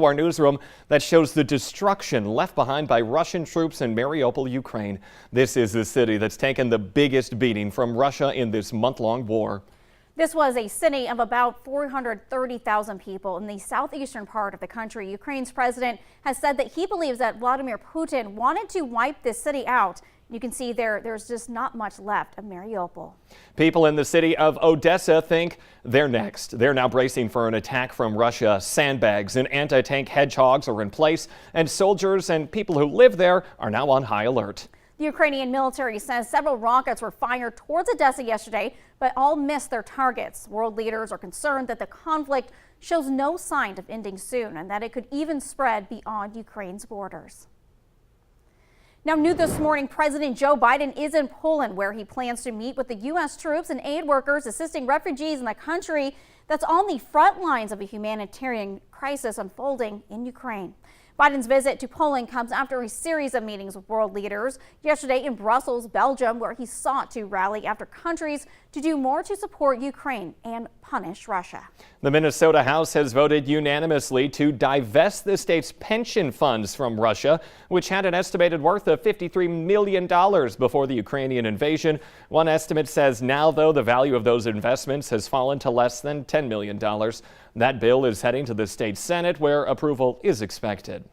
Our newsroom that shows the destruction left behind by Russian troops in Mariupol, Ukraine. This is the city that's taken the biggest beating from Russia in this month-long war. This was a city of about 430,000 people in the southeastern part of the country. Ukraine's president has said that he believes that Vladimir Putin wanted to wipe this city out. You can see there's just not much left of Mariupol. People in the city of Odessa think they're next. They're now bracing for an attack from Russia. Sandbags and anti-tank hedgehogs are in place, and soldiers and people who live there are now on high alert. The Ukrainian military says several rockets were fired towards Odessa yesterday, but all missed their targets. World leaders are concerned that the conflict shows no sign of ending soon and that it could even spread beyond Ukraine's borders. Now, new this morning, President Joe Biden is in Poland, where he plans to meet with the U.S. troops and aid workers assisting refugees in the country that's on the front lines of a humanitarian crisis unfolding in Ukraine. Biden's visit to Poland comes after a series of meetings with world leaders. Yesterday in Brussels, Belgium, where he sought to rally after countries to do more to support Ukraine and punish Russia. The Minnesota House has voted unanimously to divest the state's pension funds from Russia, which had an estimated worth of $53 million before the Ukrainian invasion. One estimate says now, though, the value of those investments has fallen to less than $10 million. That bill is heading to the state Senate, where approval is expected.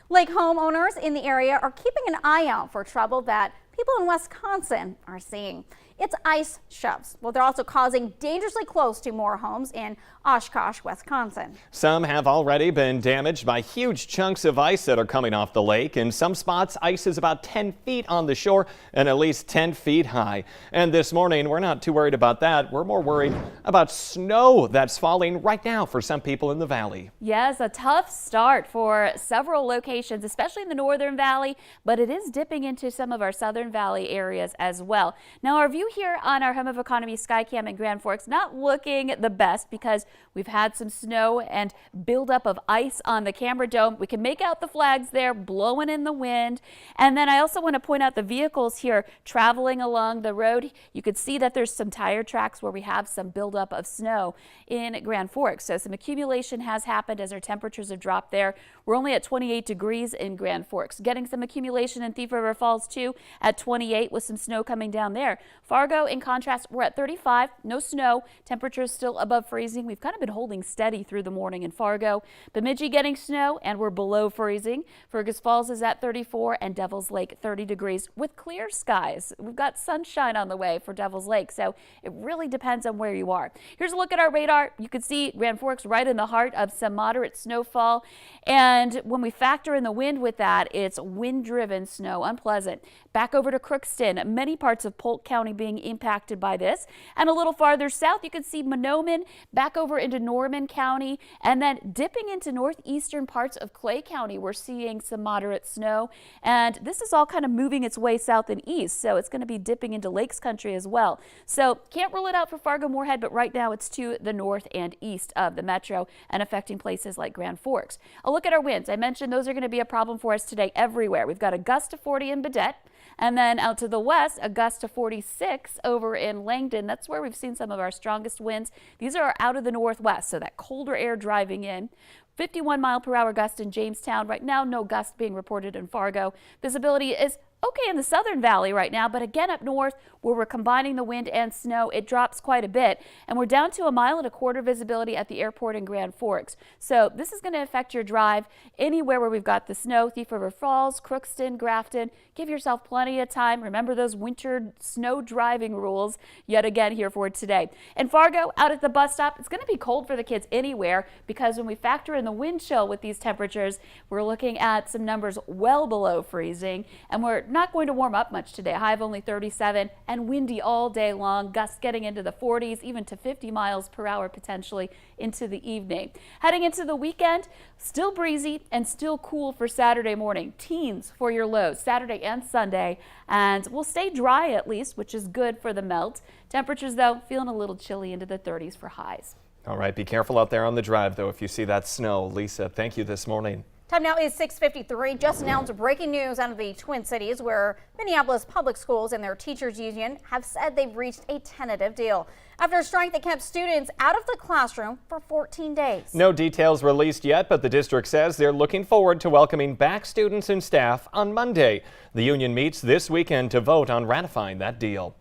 Lake homeowners in the area are keeping an eye out for trouble that people in Wisconsin are seeing. It's ice shoves. Well, they're also causing dangerously close to more homes in Oshkosh, Wisconsin. Some have already been damaged by huge chunks of ice that are coming off the lake. In some spots, ice is about 10 feet on the shore and at least 10 feet high. And this morning, we're not too worried about that. We're more worried about snow that's falling right now for some people in the valley. Yes, a tough start for several locations, especially in the northern valley, but it is dipping into some of our southern valley areas as well. Now, our view here on our Home of Economy Skycam in Grand Forks not looking the best because we've had some snow and buildup of ice on the camera dome. We can make out the flags there blowing in the wind. And then I also want to point out the vehicles here traveling along the road. You could see that there's some tire tracks where we have some buildup of snow in Grand Forks. So some accumulation has happened as our temperatures have dropped there. We're only at 28 degrees in Grand Forks. Getting some accumulation in Thief River Falls too at 28 with some snow coming down there. Fargo, in contrast, we're at 35, no snow, temperatures still above freezing. We've kind of been holding steady through the morning in Fargo. Bemidji getting snow and we're below freezing. Fergus Falls is at 34 and Devil's Lake 30 degrees with clear skies. We've got sunshine on the way for Devil's Lake, so it really depends on where you are. Here's a look at our radar. You can see Grand Forks right in the heart of some moderate snowfall, and when we factor in the wind with that, it's wind-driven snow, unpleasant. Back over to Crookston, many parts of Polk County being impacted by this. And a little farther south, you can see Mahnomen, back over into Norman County, and then dipping into northeastern parts of Clay County, we're seeing some moderate snow. And this is all kind of moving its way south and east, so it's going to be dipping into Lakes Country as well. So can't rule it out for Fargo-Moorhead, but right now it's to the north and east of the metro and affecting places like Grand Forks. A look at our winds. I mentioned those are going to be a problem for us today everywhere. We've got a gust of 40 in Badette. And then out to the west, a gust of 46 over in Langdon. That's where we've seen some of our strongest winds. These are out of the northwest, so that colder air driving in. 51-mile-per-hour gust in Jamestown. Right now, no gust being reported in Fargo. Visibility is okay in the southern valley right now, but again up north where we're combining the wind and snow, it drops quite a bit. And we're down to 1.25 miles visibility at the airport in Grand Forks. So this is going to affect your drive anywhere where we've got the snow. Thief River Falls, Crookston, Grafton. Give yourself plenty of time. Remember those winter snow driving rules yet again here for today. In Fargo, out at the bus stop, it's going to be cold for the kids anywhere because when we factor in the wind chill with these temperatures, we're looking at some numbers well below freezing, and we're not going to warm up much today. A high of only 37 and windy all day long. Gusts getting into the 40s, even to 50 miles per hour potentially into the evening. Heading into the weekend, still breezy and still cool for Saturday morning. Teens for your lows Saturday and Sunday, and we'll stay dry at least, which is good for the melt. Temperatures, though, feeling a little chilly into the 30s for highs. All right, be careful out there on the drive, though, if you see that snow. Lisa, thank you this morning. Time now is 6:53. Just announced breaking news out of the Twin Cities, where Minneapolis Public Schools and their teachers union have said they've reached a tentative deal after a strike that kept students out of the classroom for 14 days. No details released yet, but the district says they're looking forward to welcoming back students and staff on Monday. The union meets this weekend to vote on ratifying that deal.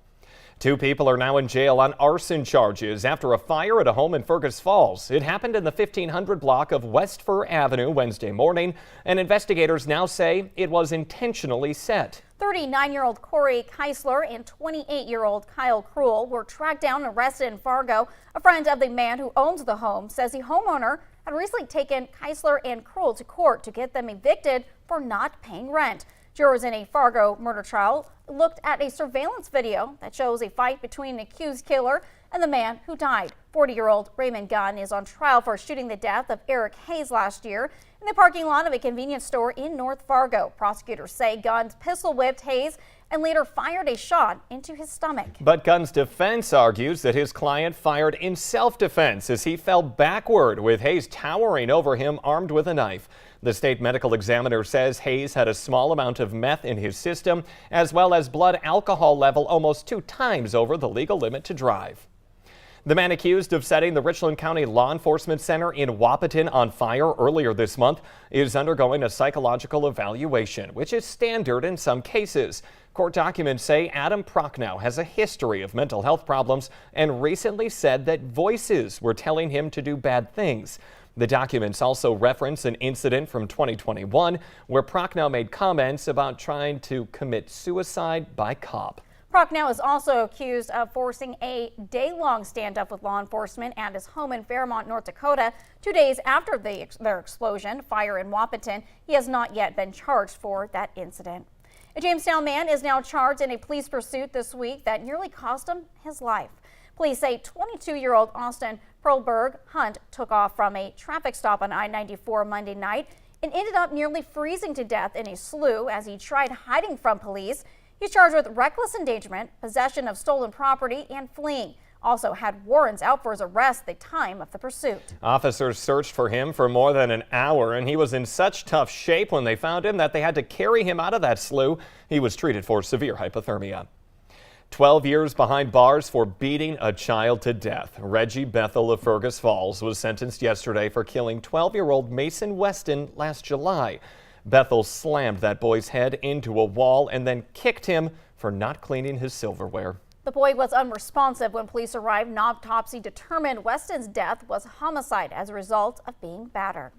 2 people are now in jail on arson charges after a fire at a home in Fergus Falls. It happened in the 1500 block of West Fir Avenue Wednesday morning, and investigators now say it was intentionally set. 39-year-old Corey Keisler and 28-year-old Kyle Krull were tracked down and arrested in Fargo. A friend of the man who owns the home says the homeowner had recently taken Keisler and Krull to court to get them evicted for not paying rent. Jurors in a Fargo murder trial looked at a surveillance video that shows a fight between an accused killer and the man who died. 40-year-old Raymond Gunn is on trial for shooting the death of Eric Hayes last year in the parking lot of a convenience store in North Fargo. Prosecutors say Gunn pistol whipped Hayes and later fired a shot into his stomach. But Gunn's defense argues that his client fired in self-defense as he fell backward, with Hayes towering over him armed with a knife. The state medical examiner says Hayes had a small amount of meth in his system, as well as blood alcohol level almost 2 times over the legal limit to drive. The man accused of setting the Richland County Law Enforcement Center in Wahpeton on fire earlier this month is undergoing a psychological evaluation, which is standard in some cases. Court documents say Adam Prochnow has a history of mental health problems and recently said that voices were telling him to do bad things. The documents also reference an incident from 2021 where Prochnow made comments about trying to commit suicide by cop. Prochnow is also accused of forcing a day-long standoff with law enforcement at his home in Fairmont, North Dakota. 2 days after their explosion, fire in Wahpeton, he has not yet been charged for that incident. A Jamestown man is now charged in a police pursuit this week that nearly cost him his life. Police say 22-year-old Austin Perlberg Hunt took off from a traffic stop on I-94 Monday night and ended up nearly freezing to death in a slough as he tried hiding from police. He's charged with reckless endangerment, possession of stolen property, and fleeing. Also had warrants out for his arrest at the time of the pursuit. Officers searched for him for more than an hour, and he was in such tough shape when they found him that they had to carry him out of that slough. He was treated for severe hypothermia. 12 years behind bars for beating a child to death. Reggie Bethel of Fergus Falls was sentenced yesterday for killing 12-year-old Mason Weston last July. Bethel slammed that boy's head into a wall and then kicked him for not cleaning his silverware. The boy was unresponsive when police arrived. An autopsy determined Weston's death was homicide as a result of being battered.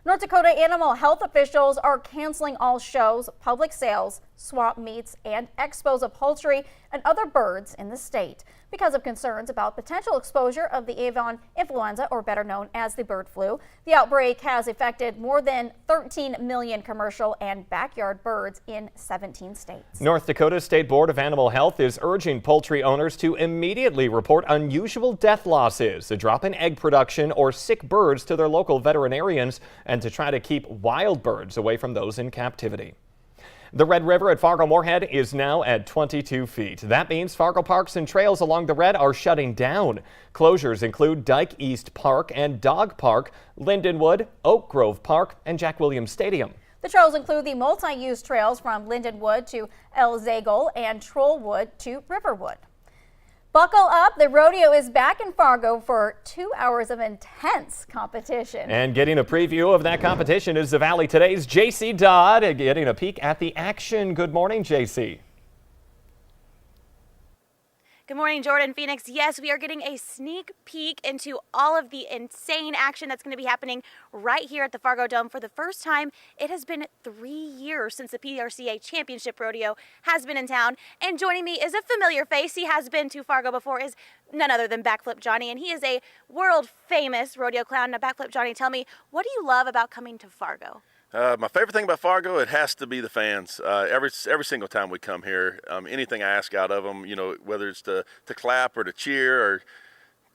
North Dakota animal health officials are canceling all shows, public sales, swap meets, and expos of poultry and other birds in the state because of concerns about potential exposure of the avian influenza, or better known as the bird flu. The outbreak has affected more than 13 million commercial and backyard birds in 17 states. North Dakota State Board of Animal Health is urging poultry owners to immediately report unusual death losses, a drop in egg production, or sick birds to their local veterinarians, and to try to keep wild birds away from those in captivity. The Red River at Fargo-Moorhead is now at 22 feet. That means Fargo parks and trails along the Red are shutting down. Closures include Dyke East Park and Dog Park, Lindenwood, Oak Grove Park, and Jack Williams Stadium. The trails include the multi-use trails from Lindenwood to El Zagel and Trollwood to Riverwood. Buckle up, the rodeo is back in Fargo for 2 hours of intense competition. And getting a preview of that competition is the Valley Today's JC Dodd, getting a peek at the action. Good morning, JC. Good morning, Jordan, Phoenix. Yes, we are getting a sneak peek into all of the insane action that's going to be happening right here at the Fargo Dome. For the first time, it has been 3 years since the PRCA Championship Rodeo has been in town. And joining me is a familiar face. He has been to Fargo before, is none other than Backflip Johnny, and he is a world famous rodeo clown. Now, Backflip Johnny, tell me, what do you love about coming to Fargo? My favorite thing about Fargo, it has to be the fans. Every single time we come here, anything I ask out of them, you know, whether it's to clap or to cheer or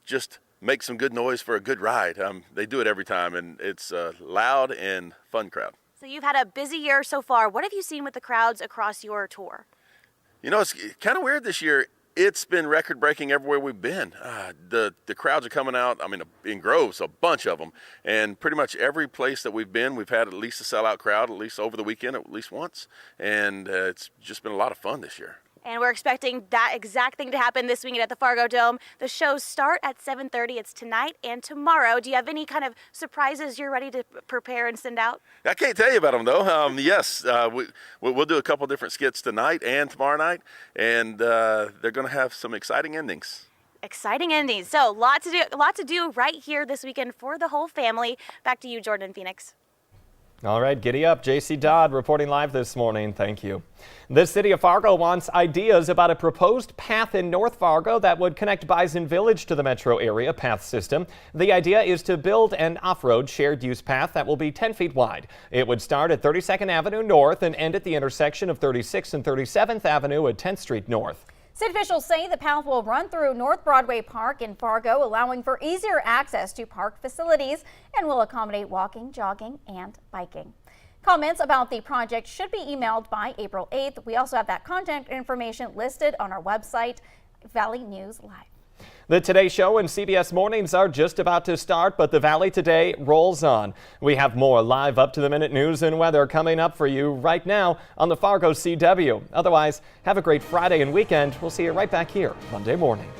just make some good noise for a good ride, they do it every time, and it's a loud and fun crowd. So you've had a busy year so far. What have you seen with the crowds across your tour? You know, it's kind of weird this year. It's been record breaking everywhere we've been. The crowds are coming out, I mean, in groves, a bunch of them. And pretty much every place that we've been, we've had at least a sellout crowd, at least over the weekend, at least once. And it's just been a lot of fun this year. And we're expecting that exact thing to happen this weekend at the Fargo Dome. The shows start at 7:30. It's tonight and tomorrow. Do you have any kind of surprises you're ready to prepare and send out? I can't tell you about them, though. Yes, we'll do a couple different skits tonight and tomorrow night, and they're going to have some exciting endings. Exciting endings. So lot to do right here this weekend for the whole family. Back to you, Jordan and Phoenix. All right, giddy up. J.C. Dodd reporting live this morning. Thank you. The city of Fargo wants ideas about a proposed path in North Fargo that would connect Bison Village to the metro area path system. The idea is to build an off-road shared use path that will be 10 feet wide. It would start at 32nd Avenue North and end at the intersection of 36th and 37th Avenue at 10th Street North. City officials say the path will run through North Broadway Park in Fargo, allowing for easier access to park facilities and will accommodate walking, jogging, and biking. Comments about the project should be emailed by April 8th. We also have that contact information listed on our website, Valley News Live. The Today Show and CBS Mornings are just about to start, but the Valley Today rolls on. We have more live up-to-the-minute news and weather coming up for you right now on the Fargo CW. Otherwise, have a great Friday and weekend. We'll see you right back here Monday morning.